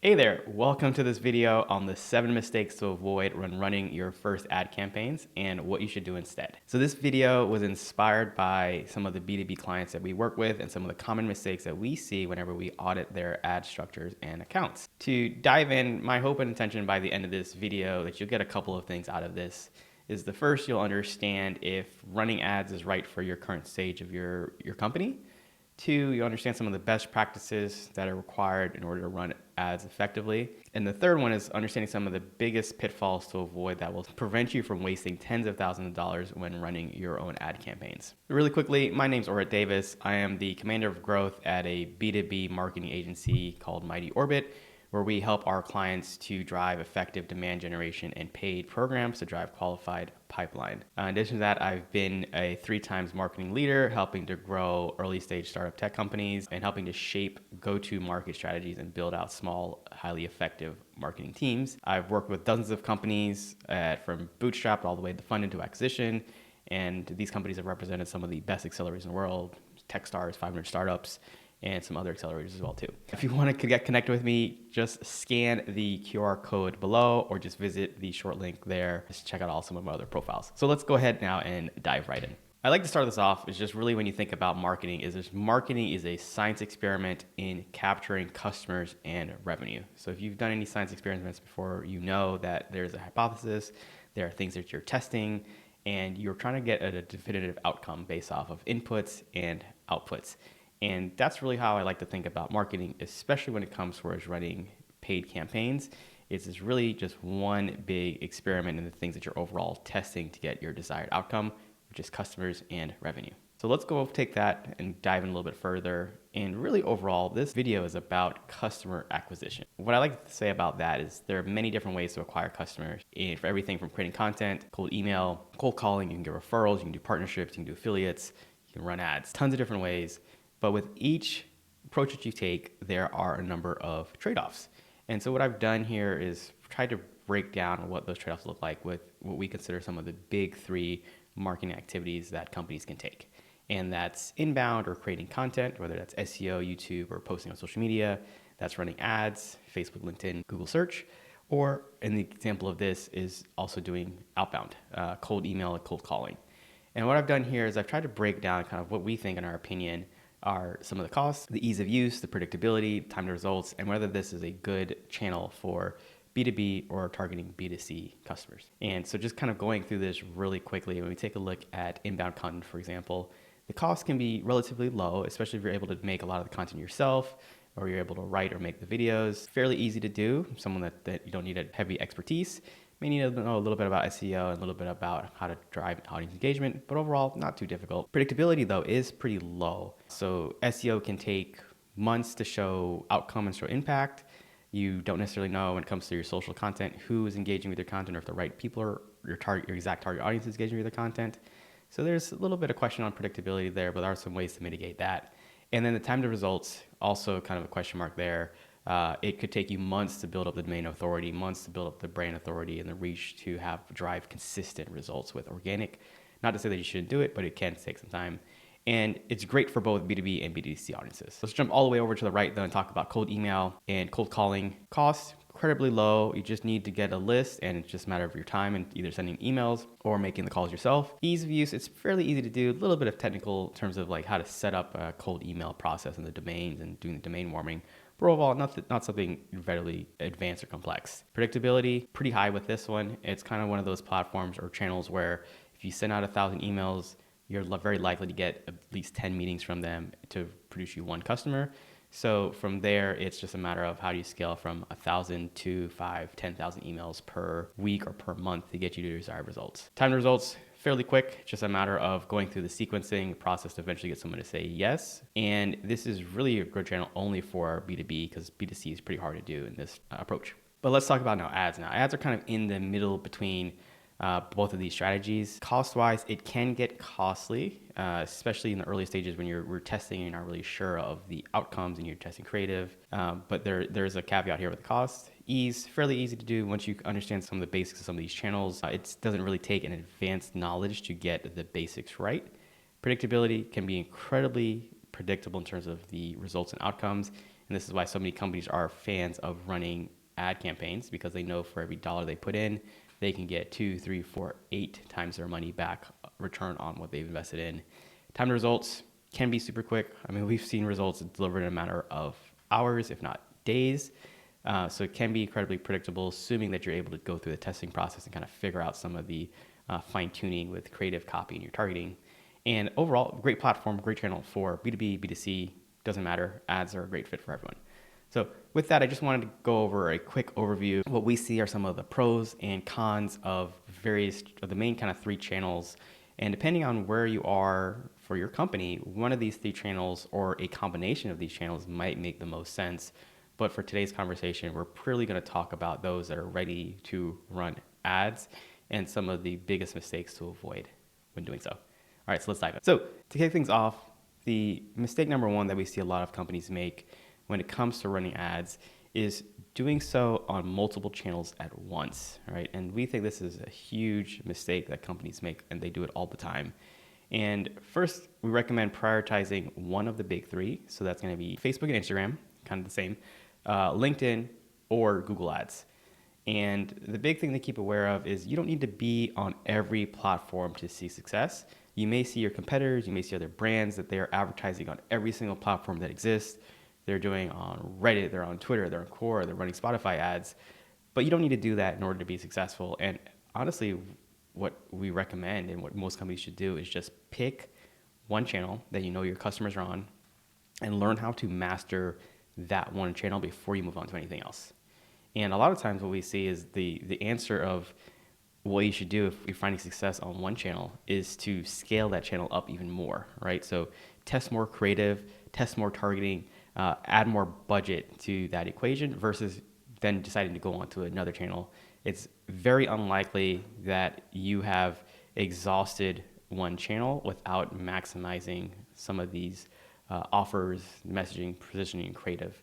Hey there, welcome to this video on the 7 mistakes to avoid when running your first ad campaigns and what you should do instead. So this video was inspired by some of the B2B clients that we work with and some of the common mistakes that we see whenever we audit their ad structures and accounts. To dive in, my hope and intention by the end of this video that you'll get a couple of things out of this is the first, you'll understand if running ads is right for your current stage of your company. Two, you understand some of the best practices that are required in order to run ads effectively. And the third one is understanding some of the biggest pitfalls to avoid that will prevent you from wasting tens of thousands of dollars when running your own ad campaigns. Really quickly, my name's Orrett Davis. I am the commander of growth at a B2B marketing agency called Mighty Orbit, where we help our clients to drive effective demand generation and paid programs to drive qualified pipeline. In addition to that, I've been a 3 times marketing leader, helping to grow early stage startup tech companies and helping to shape go-to-market strategies and build out small, highly effective marketing teams. I've worked with dozens of companies from bootstrap all the way to funded to acquisition, and these companies have represented some of the best accelerators in the world, Techstars, 500 startups, and some other accelerators as well too. If you want to get connected with me, just scan the QR code below or just visit the short link there. Just check out some of my other profiles. So let's go ahead now and dive right in. I like to start this off is just really when you think about marketing marketing is a science experiment in capturing customers and revenue. So if you've done any science experiments before, you know that there's a hypothesis, there are things that you're testing, and you're trying to get a definitive outcome based off of inputs and outputs. And that's really how I like to think about marketing, especially when it comes towards running paid campaigns. It's really just one big experiment in the things that you're overall testing to get your desired outcome, which is customers and revenue. So let's go take that and dive in a little bit further. And really overall, this video is about customer acquisition. What I like to say about that is there are many different ways to acquire customers. And for everything from creating content, cold email, cold calling, you can get referrals, you can do partnerships, you can do affiliates, you can run ads, tons of different ways. But with each approach that you take, there are a number of trade-offs. And so what I've done here is try to break down what those trade-offs look like with what we consider some of the big 3 marketing activities that companies can take. And that's inbound or creating content, whether that's SEO, YouTube, or posting on social media. That's running ads, Facebook, LinkedIn, Google search. Or in the example of this is also doing outbound, cold email and cold calling. And what I've done here is I've tried to break down kind of what we think, in our opinion, are some of the costs, the ease of use, the predictability, time to results, and whether this is a good channel for B2B or targeting B2C customers. And so just kind of going through this really quickly, when we take a look at inbound content, for example, the cost can be relatively low, especially if you're able to make a lot of the content yourself, or you're able to write or make the videos. Fairly easy to do, someone that you don't need a heavy expertise. May need to know a little bit about SEO and a little bit about how to drive audience engagement, but overall, not too difficult. Predictability, though, is pretty low. So SEO can take months to show outcome and show impact. You don't necessarily know when it comes to your social content who is engaging with your content, or if the right people or your exact target audience is engaging with the content. So there's a little bit of question on predictability there, but there are some ways to mitigate that. And then the time to results, also kind of a question mark there. It could take you months to build up the domain authority, months to build up the brand authority and the reach to drive consistent results with organic. Not to say that you shouldn't do it, but it can take some time. And it's great for both B2B and B2C audiences. Let's jump all the way over to the right though and talk about cold email and cold calling. Costs, incredibly low. You just need to get a list, and it's just a matter of your time and either sending emails or making the calls yourself. Ease of use, it's fairly easy to do. A little bit of technical in terms of like how to set up a cold email process and the domains and doing the domain warming. But overall, not something very advanced or complex. Predictability, pretty high with this one. It's kind of one of those platforms or channels where if you send out 1,000 emails, you're very likely to get at least 10 meetings from them to produce you 1 customer. So from there, it's just a matter of how do you scale from 1,000 to 5,000, 10,000 emails per week or per month to get you to your desired results. Time to results, fairly quick, just a matter of going through the sequencing process to eventually get someone to say yes. And this is really a good channel only for B2B because B2C is pretty hard to do in this approach. But let's talk about now ads. Now ads are kind of in the middle between both of these strategies. Cost-wise, it can get costly, especially in the early stages when we're testing and you're not really sure of the outcomes and you're testing creative. But there's a caveat here with the cost. Ease, fairly easy to do once you understand some of the basics of some of these channels. It doesn't really take an advanced knowledge to get the basics right. Predictability can be incredibly predictable in terms of the results and outcomes. And this is why so many companies are fans of running ad campaigns, because they know for every dollar they put in, they can get 2, 3, 4, 8 times their money back return on what they've invested in. Time to results can be super quick. I mean, we've seen results delivered in a matter of hours, if not days. So it can be incredibly predictable, assuming that you're able to go through the testing process and kind of figure out some of the fine tuning with creative copy and your targeting. And overall, great platform, great channel for B2B, B2C, doesn't matter. Ads are a great fit for everyone. So with that, I just wanted to go over a quick overview. What we see are some of the pros and cons of the main kind of 3 channels. And depending on where you are for your company, one of these 3 channels or a combination of these channels might make the most sense. But for today's conversation, we're purely going to talk about those that are ready to run ads and some of the biggest mistakes to avoid when doing so. All right, so let's dive in. So to kick things off, the mistake number 1 that we see a lot of companies make when it comes to running ads is doing so on multiple channels at once, right? And we think this is a huge mistake that companies make, and they do it all the time. And first, we recommend prioritizing one of the big 3. So that's going to be Facebook and Instagram, kind of the same, LinkedIn, or Google Ads. And the big thing to keep aware of is you don't need to be on every platform to see success. You may see your competitors, you may see other brands that they are advertising on every single platform that exists. They're doing on Reddit, they're on Twitter, they're on Quora, they're running Spotify ads. But you don't need to do that in order to be successful. And honestly, what we recommend and what most companies should do is just pick one channel that you know your customers are on and learn how to master that one channel before you move on to anything else. And a lot of times what we see is the answer of what you should do if you're finding success on one channel is to scale that channel up even more, right? So test more creative, test more targeting, add more budget to that equation versus then deciding to go on to another channel. It's very unlikely that you have exhausted one channel without maximizing some of these offers, messaging, positioning, creative,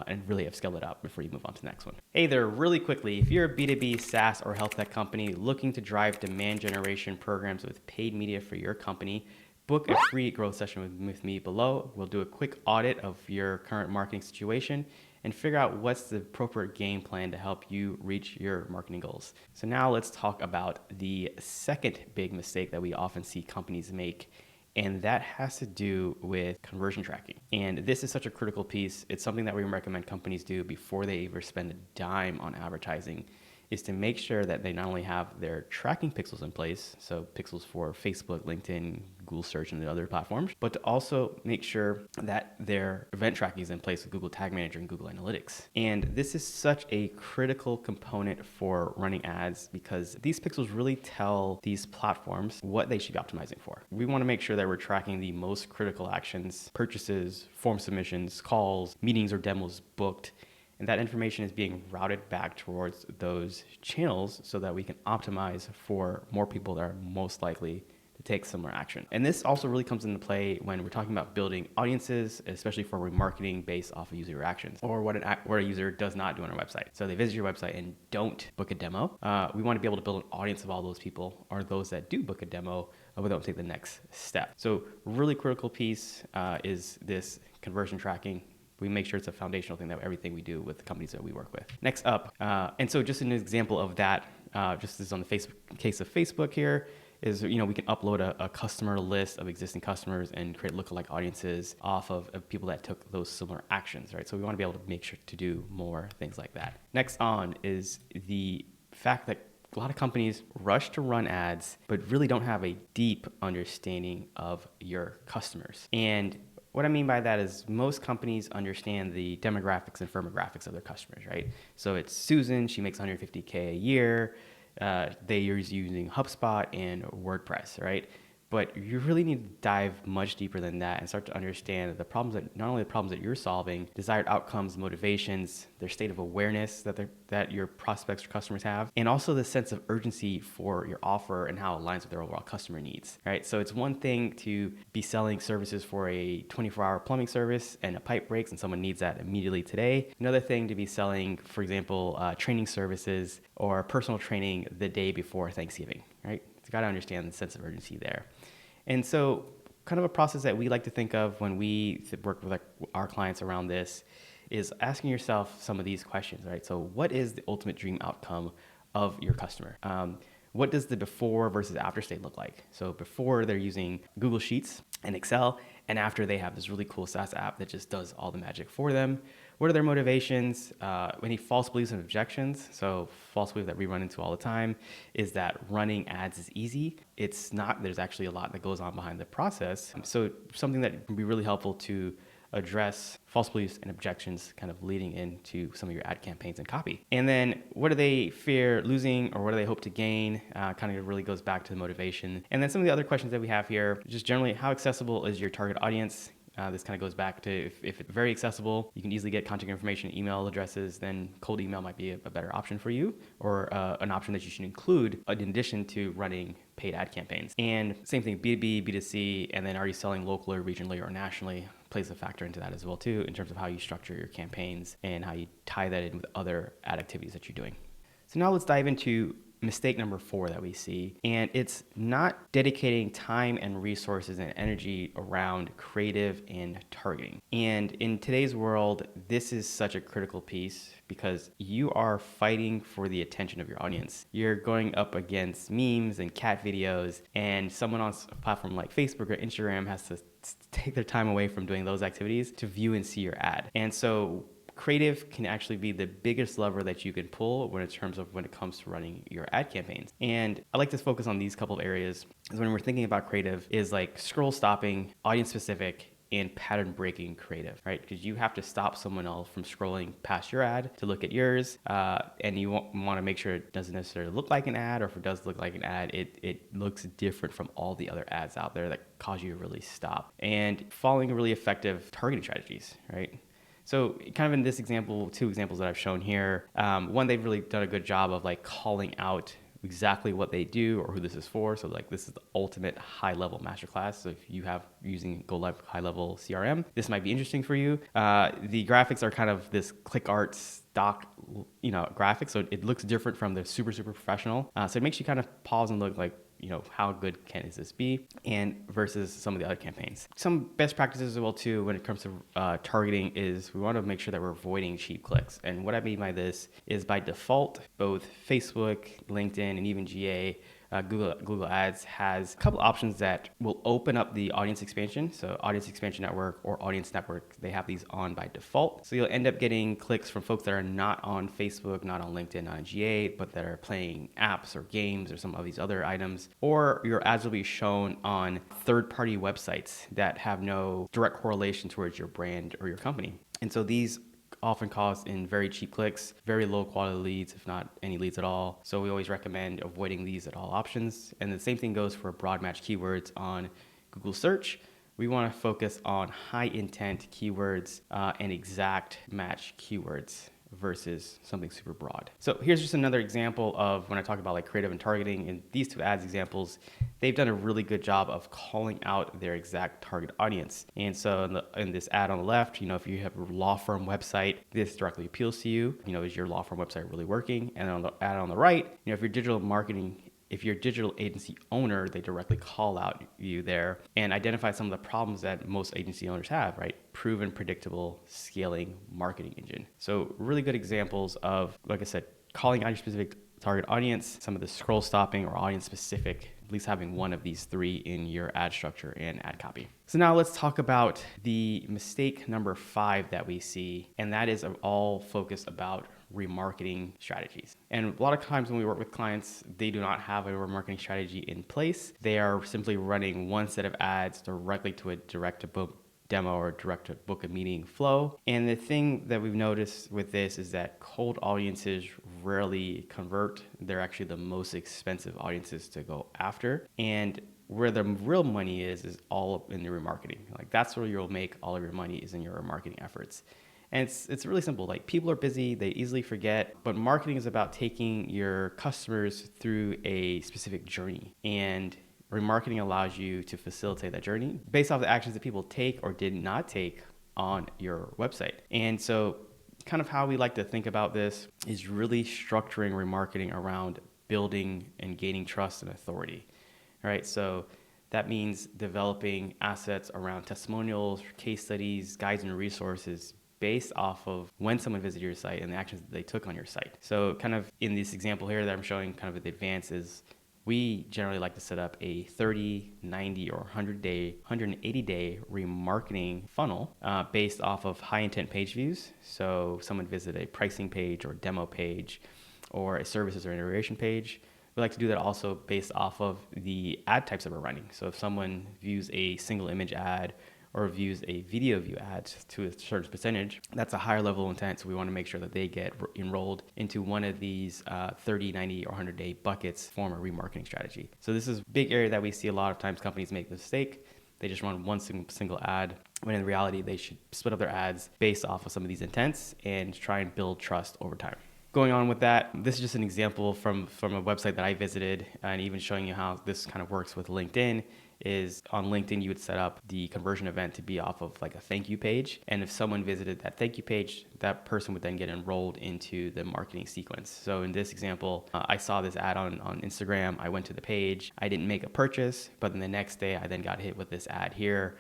and really have scaled it up before you move on to the next one. Hey there, really quickly, if you're a B2B SaaS or health tech company looking to drive demand generation programs with paid media for your company, book a free growth session with me below. We'll do a quick audit of your current marketing situation and figure out what's the appropriate game plan to help you reach your marketing goals. So now let's talk about the second big mistake that we often see companies make, and that has to do with conversion tracking. And this is such a critical piece. It's something that we recommend companies do before they ever spend a dime on advertising, is to make sure that they not only have their tracking pixels in place, so pixels for Facebook, LinkedIn, Google Search, and the other platforms, but to also make sure that their event tracking is in place with Google Tag Manager and Google Analytics. And this is such a critical component for running ads because these pixels really tell these platforms what they should be optimizing for. We want to make sure that we're tracking the most critical actions, purchases, form submissions, calls, meetings or demos booked, and that information is being routed back towards those channels so that we can optimize for more people that are most likely to take similar action. And this also really comes into play when we're talking about building audiences, especially for remarketing based off of user reactions or what a user does not do on our website. So they visit your website and don't book a demo. We want to be able to build an audience of all those people or those that do book a demo but don't take the next step. So really critical piece is this conversion tracking. We make sure it's a foundational thing that everything we do with the companies that we work with. Next up, and so just an example of that, just as on the case of Facebook here, is we can upload a customer list of existing customers and create lookalike audiences off of people that took those similar actions, right? So we want to be able to make sure to do more things like that. Next on is the fact that a lot of companies rush to run ads, but really don't have a deep understanding of your customers. And what I mean by that is most companies understand the demographics and firmographics of their customers, right? So it's Susan, she makes $150K a year. They are using HubSpot and WordPress, right? But you really need to dive much deeper than that and start to understand the problems that not only the problems that you're solving, desired outcomes, motivations, their state of awareness that your prospects or customers have, and also the sense of urgency for your offer and how it aligns with their overall customer needs, right? So it's one thing to be selling services for a 24-hour plumbing service and a pipe breaks and someone needs that immediately today. Another thing to be selling, for example, training services or personal training the day before Thanksgiving, right? You got to understand the sense of urgency there. And so kind of a process that we like to think of when we work with our clients around this is asking yourself some of these questions, right? So what is the ultimate dream outcome of your customer? What does the before versus after state look like? So before, they're using Google Sheets and Excel, and after, they have this really cool SaaS app that just does all the magic for them. What are their motivations? Any false beliefs and objections? So false belief that we run into all the time is that running ads is easy. It's not. There's actually a lot that goes on behind the process. So something that can be really helpful to address false beliefs and objections kind of leading into some of your ad campaigns and copy. And then what do they fear losing, or what do they hope to gain? Kind of really goes back to the motivation. And then some of the other questions that we have here, just generally, how accessible is your target audience? This kind of goes back to if it's very accessible, you can easily get contact information, email addresses, then cold email might be a better option for you, or an option that you should include in addition to running paid ad campaigns. And same thing, B2B, B2C, and then are you selling locally, regionally, or nationally plays a factor into that as well too, in terms of how you structure your campaigns and how you tie that in with other ad activities that you're doing. So now let's dive into mistake number 4 that we see, and it's not dedicating time and resources and energy around creative and targeting. And in today's world, this is such a critical piece because you are fighting for the attention of your audience. You're going up against memes and cat videos, and someone on a platform like Facebook or Instagram has to take their time away from doing those activities to view and see your ad. And so creative can actually be the biggest lever that you can pull when it comes to running your ad campaigns. And I like to focus on these couple of areas, is when we're thinking about creative, is like scroll stopping, audience specific, and pattern breaking creative, right? Because you have to stop someone else from scrolling past your ad to look at yours, and you want to make sure it doesn't necessarily look like an ad, or if it does look like an ad, it looks different from all the other ads out there that cause you to really stop. And following really effective targeting strategies, right? So kind of in this example, 2 examples that I've shown here, one, they've really done a good job of like calling out exactly what they do or who this is for. So like this is the ultimate high level masterclass. So if you have using Go Live high level CRM, this might be interesting for you. The graphics are kind of this click art stock, graphics. So it looks different from the super professional. So it makes you kind of pause and look like, how good is this be, and versus some of the other campaigns. Some best practices as well too when it comes to targeting is we want to make sure that we're avoiding cheap clicks. And what I mean by this is by default, both Facebook, LinkedIn, and even GA, Google Ads has a couple options that will open up the audience expansion. So Audience Expansion Network or Audience Network, they have these on by default. So you'll end up getting clicks from folks that are not on Facebook, not on LinkedIn, not on GA, but that are playing apps or games or some of these other items. Or your ads will be shown on third-party websites that have no direct correlation towards your brand or your company. And so these often cost in very cheap clicks, very low quality leads, if not any leads at all. So we always recommend avoiding these at all options. And the same thing goes for broad match keywords on Google search. We want to focus on high intent keywords and exact match keywords versus something super broad. So here's just another example of when I talk about like creative and targeting. In these 2 ads examples, they've done a really good job of calling out their exact target audience. And so in this ad on the left, if you have a law firm website, this directly appeals to you. Is your law firm website really working? And on the ad on the right, if you're a digital agency owner, they directly call out you there and identify some of the problems that most agency owners have, right? Proven, predictable, scaling marketing engine. So really good examples of, like I said, calling out your specific target audience, some of the scroll stopping or audience specific, at least having one of these 3 in your ad structure and ad copy. So now let's talk about the mistake number 5 that we see, and that is all focused about remarketing strategies. And a lot of times when we work with clients, they do not have a remarketing strategy in place. They are simply running one set of ads directly to a direct to book demo or direct to book a meeting flow. And the thing that we've noticed with this is that cold audiences rarely convert. They're actually the most expensive audiences to go after. And where the real money is all in the remarketing. Like that's where you'll make all of your money, is in your remarketing efforts. And it's really simple. Like people are busy, they easily forget, but marketing is about taking your customers through a specific journey. And remarketing allows you to facilitate that journey based off the actions that people take or did not take on your website. And so kind of how we like to think about this is really structuring remarketing around building and gaining trust and authority. All right, so that means developing assets around testimonials, case studies, guides, and resources based off of when someone visited your site and the actions that they took on your site. So kind of in this example here that I'm showing kind of the advance is we generally like to set up a 30, 90, or 180-day remarketing funnel based off of high intent page views. So someone visited a pricing page or demo page or a services or integration page. We like to do that also based off of the ad types that we're running. So if someone views a single image ad or views a video view ad to a certain percentage, that's a higher level of intent. So we want to make sure that they get enrolled into one of these 30, 90, or 100-day buckets form a remarketing strategy. So this is a big area that we see a lot of times companies make the mistake. They just run one single ad, when in reality, they should split up their ads based off of some of these intents and try and build trust over time. Going on with that, this is just an example from a website that I visited, and even showing you how this kind of works with LinkedIn. Is on LinkedIn, you would set up the conversion event to be off of like a thank you page. And if someone visited that thank you page, that person would then get enrolled into the marketing sequence. So in this example, I saw this ad on Instagram. I went to the page. I didn't make a purchase, but then the next day I then got hit with this ad here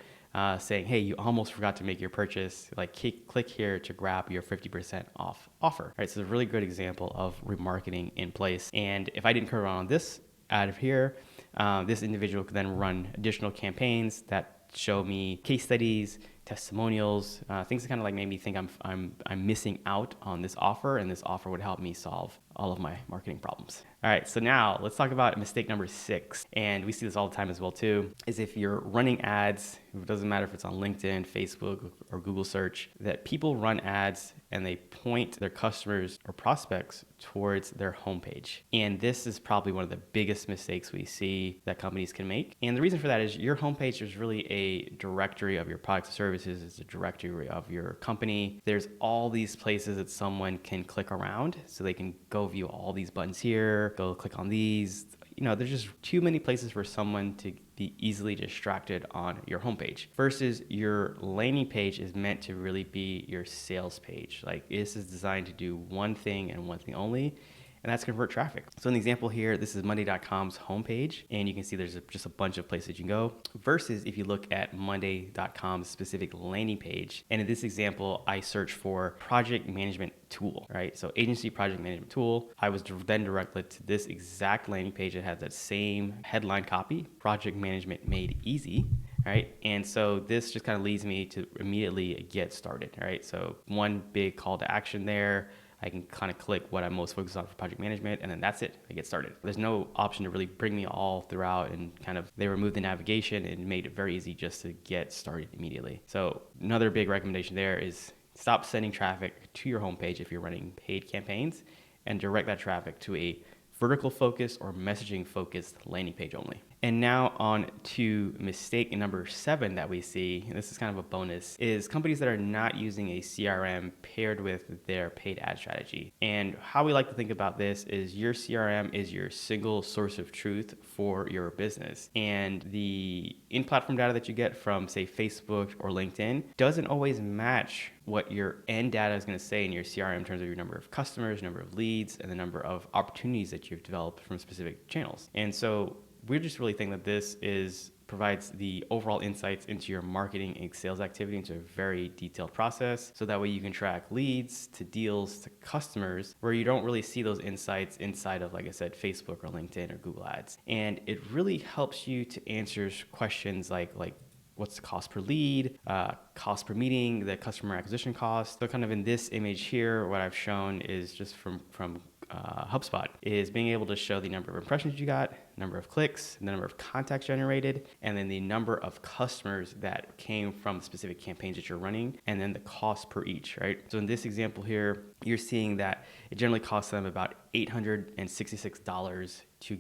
saying, hey, you almost forgot to make your purchase. Like click here to grab your 50% off offer. Right, so it's a really good example of remarketing in place. And if I didn't cover on this ad here, this individual could then run additional campaigns that show me case studies, testimonials, things that kind of like made me think I'm missing out on this offer, and this offer would help me solve all of my marketing problems. All right, so now let's talk about mistake number 6. And we see this all the time as well too, is if you're running ads, it doesn't matter if it's on LinkedIn, Facebook, or Google search, that people run ads and they point their customers or prospects towards their homepage. And this is probably one of the biggest mistakes we see that companies can make. And the reason for that is your homepage is really a directory of your products and services. It's a directory of your company. There's all these places that someone can click around, so they can go view all these buttons here, go click on these. You know, there's just too many places for someone to be easily distracted on your homepage. Versus your landing page is meant to really be your sales page. Like, this is designed to do one thing and one thing only, and that's convert traffic. So in the example here, this is Monday.com's homepage, and you can see there's just a bunch of places you can go. Versus if you look at Monday.com's specific landing page, and in this example, I searched for project management tool, right? So agency project management tool. I was then directed to this exact landing page that has that same headline copy, project management made easy. Right. And so this just kind of leads me to immediately get started. Right. So one big call to action there. I can kind of click what I'm most focused on for project management, and then that's it. I get started. There's no option to really bring me all throughout, and kind of they removed the navigation and made it very easy just to get started immediately. So another big recommendation there is stop sending traffic to your homepage if you're running paid campaigns, and direct that traffic to a vertical focused or messaging focused landing page only. And now on to mistake number 7 that we see, and this is kind of a bonus, is companies that are not using a CRM paired with their paid ad strategy. And how we like to think about this is your CRM is your single source of truth for your business. And the in-platform data that you get from, say, Facebook or LinkedIn doesn't always match what your end data is going to say in your CRM in terms of your number of customers, number of leads, and the number of opportunities that you've developed from specific channels. And so we just really think that this provides the overall insights into your marketing and sales activity into a very detailed process. So that way you can track leads to deals to customers where you don't really see those insights inside of, like I said, Facebook or LinkedIn or Google Ads. And it really helps you to answer questions like what's the cost per lead, cost per meeting, the customer acquisition cost. So kind of in this image here, what I've shown is just from HubSpot, is being able to show the number of impressions you got, number of clicks, the number of contacts generated, and then the number of customers that came from specific campaigns that you're running, and then the cost per each, right? So in this example here, you're seeing that it generally costs them about $866 to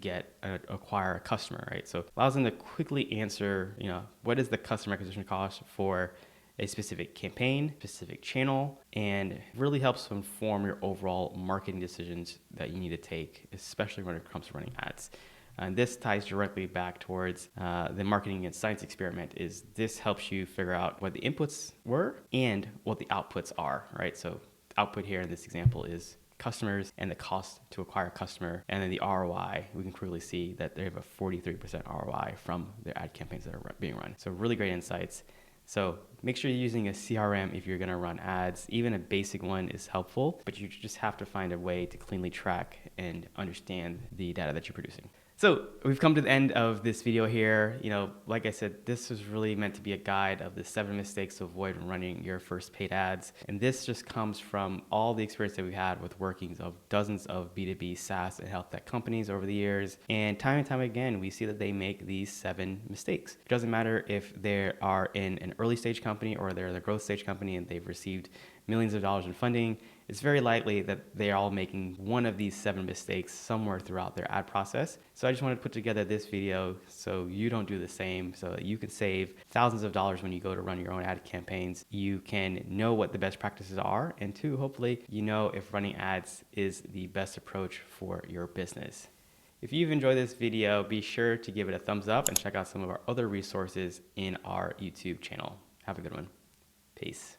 acquire a customer, right? So it allows them to quickly answer, what is the customer acquisition cost for a specific campaign, specific channel, and really helps to inform your overall marketing decisions that you need to take, especially when it comes to running ads. And this ties directly back towards the marketing and science experiment. Is this helps you figure out what the inputs were and what the outputs are, right? So output here in this example is customers and the cost to acquire a customer, and then the ROI. We can clearly see that they have a 43% ROI from their ad campaigns that are being run. So really great insights. So make sure you're using a CRM if you're gonna run ads. Even a basic one is helpful, but you just have to find a way to cleanly track and understand the data that you're producing. So we've come to the end of this video here. Like I said, this was really meant to be a guide of the 7 mistakes to avoid when running your first paid ads. And this just comes from all the experience that we've had with workings of dozens of B2B SaaS and health tech companies over the years. And time again, we see that they make these 7 mistakes. It doesn't matter if they are in an early stage company or they're the growth stage company and they've received millions of dollars in funding. It's very likely that they're all making one of these 7 mistakes somewhere throughout their ad process. So I just wanted to put together this video so you don't do the same, so that you can save thousands of dollars when you go to run your own ad campaigns. You can know what the best practices are, and 2, hopefully you know if running ads is the best approach for your business. If you've enjoyed this video, be sure to give it a thumbs up and check out some of our other resources in our YouTube channel. Have a good one. Peace.